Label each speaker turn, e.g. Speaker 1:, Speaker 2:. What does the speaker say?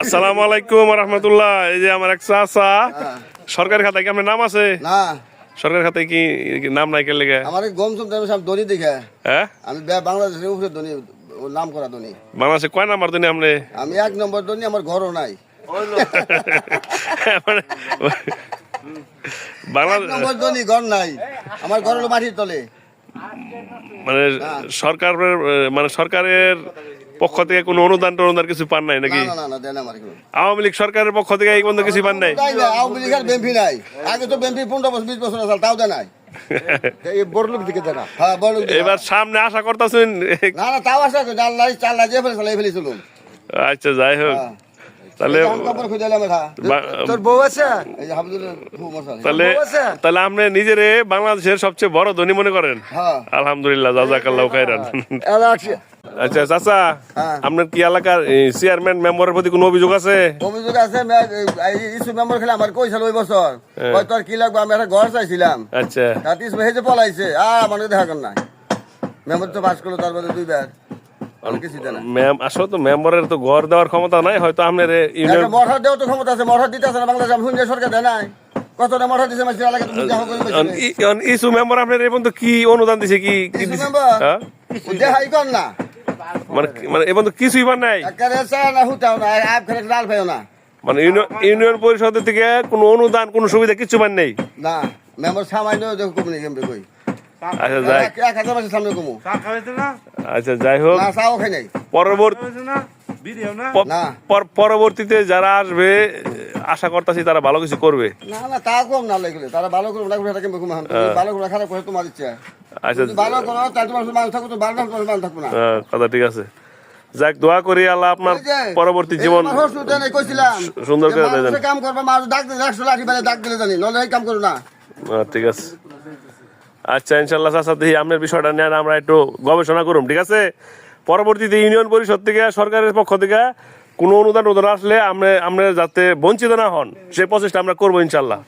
Speaker 1: আসসালামু আলাইকুম রহমতুল্লাহ। এই যে আমার এক চাচা, সরকারি খাতায় কি আপনার নাম আছে?
Speaker 2: না,
Speaker 1: সরকারি খাতায় কি নাম নাই কে লেগে?
Speaker 2: আমার গম সব দেবে সব ধনী দেখে
Speaker 1: হ্যাঁ,
Speaker 2: আমি বাংলাদেশের উপরে ধনী, নাম করা ধনী।
Speaker 1: বাংলাদেশে কয় নাম্বার দিনে আপনি?
Speaker 2: আমি 1 নম্বর ধনী, আমার ঘরও নাই।
Speaker 1: মানে,
Speaker 2: 1
Speaker 1: বাংলাদেশ
Speaker 2: নম্বর ধনী, ঘর নাই। আমার ঘর হলো মাটির তলে।
Speaker 1: মানে সরকারের মানে সরকারের পক্ষ থেকে কোনো অনুদান টনুদান কিছু পান নাই
Speaker 2: না
Speaker 1: নাকি?
Speaker 2: না না না, দেন আমার কোনো।
Speaker 1: আওয়ামী লীগ সরকারের পক্ষ থেকে এই পর্যন্ত কিছু পান নাই?
Speaker 2: তাই না, আওয়ামী লীগের বেম্পি নাই। আগে তো বেম্পি 15 বছর 20 বছর আছে, তাও দেয় নাই। এই বড় লোক দিকে দেয় না। হ্যাঁ, বড় লোক দিকে।
Speaker 1: এবার সামনে আশা করতেছেন?
Speaker 2: না না, তাও আসে ডাল লাই চাল লাই যে ফেলেছিল।
Speaker 1: আচ্ছা, যাই হোক, তাহলে
Speaker 2: কাপড় খুঁজে এলাম এটা।
Speaker 3: তোর বউ আছে?
Speaker 2: এই যে হাবিবুল্লাহ বউ মশাই।
Speaker 1: তাহলে তাহলে আপনি নিজেরে বাংলাদেশের সবচেয়ে বড় ধনী মনে করেন?
Speaker 2: হ্যাঁ।
Speaker 1: আলহামদুলিল্লাহ, জাযাকাল্লাহু খাইরান।
Speaker 3: এলাচি
Speaker 1: আচ্ছা চাচা,
Speaker 2: হ্যাঁ।
Speaker 1: আপনার কি এলাকার চেয়ারম্যান মেম্বারের প্রতি কোনো অভিযোগ আছে?
Speaker 2: অভিযোগ আছে। ইসু মেম্বার খেলে আমার কইছিল ওই বছর, কয় তোর কি লাগবে, আমি একটা ঘর চাইছিলাম।
Speaker 1: আচ্ছা,
Speaker 2: রাতে ইসু হেজে পলাইছে, আর আমার দেখা কর নাই। মেম্বার তো পাস করলো তার মধ্যে 2 বার, আমি কিছু দেয় না।
Speaker 1: ম্যাম আসলে তো মেম্বারের তো ঘর দেওয়ার ক্ষমতা নাই, হয়তো আপনার ইউনিয়ন
Speaker 2: একটা মঠর দেওয়ার তো ক্ষমতা আছে, মঠর দিতে আছে না বাংলাদেশ, আমি শুনছি সরকার দেয় নাই। কতটা মঠর দিছে মাসির এলাকায়, তুমি দেখো কই বসে।
Speaker 1: ইস্যু মেম্বার আপনার এই পর্যন্ত কি অনুদান দিছে? কি কি
Speaker 2: ইসু
Speaker 1: দিছে?
Speaker 2: মেম্বার
Speaker 1: হ্যাঁ?
Speaker 2: দেখাই কর না,
Speaker 1: মানে মানে এই পর্যন্ত কিছুই পান নাই?
Speaker 2: একেবারে চা না হুটাও না, আপ খেলে লাল পাইও না।
Speaker 1: মানে ইউনিয়ন পরিষদের থেকে কোনো অনুদান কোনো সুবিধা কিছু পান নাই?
Speaker 2: না, মেম্বার সামান্য দেখো কমনি কেমবে কই।
Speaker 1: আচ্ছা যাই
Speaker 2: 1000 মাসের সামনে কমু
Speaker 1: আচ্ছা যাই হোক,
Speaker 2: না, চাও খাই নাই।
Speaker 1: পরবর্তী
Speaker 2: না
Speaker 1: পরবর্তীতে যারা আসবে আশা করতেছি তারা ভালো কিছু করবে।
Speaker 2: না না, তা কম না লাগলে তারা ভালো করবে না, এটা কেমন কম ভালো করে খারাপ করে তোমার ইচ্ছা।
Speaker 1: আচ্ছা,
Speaker 2: যদি ভালো করো তাহলে তোমার মানুষ থাকো, তো ভালো না তোমার মানুষ থাকবো না।
Speaker 1: কথা ঠিক আছে। যাক, দোয়া করি আল্লাহ আপনার
Speaker 2: ওই যে,
Speaker 1: পরবর্তী জীবন
Speaker 2: এই আমার শ্বশুর দেয়, কইছিলাম
Speaker 1: সুন্দর করে
Speaker 2: যে
Speaker 1: দেন।
Speaker 2: মানুষে কাম করবে, মানুষ ডাক দিলে 100 লাঠি বেলে ডাক দিলে জানি, নলে এই কাম করো না।
Speaker 1: ঠিক আছে, আচ্ছা ইনশাল্লাহ চাচা, দেখি আপনার বিষয়টা নিয়ে আমরা একটু গবেষণা করুম, ঠিক আছে? পরবর্তীতে ইউনিয়ন পরিষদ থেকে সরকারের পক্ষ থেকে কোনো অনুদান আসলে আমরা যাতে বঞ্চিত না হন সেই প্রচেষ্টা আমরা করবো ইনশাল্লাহ।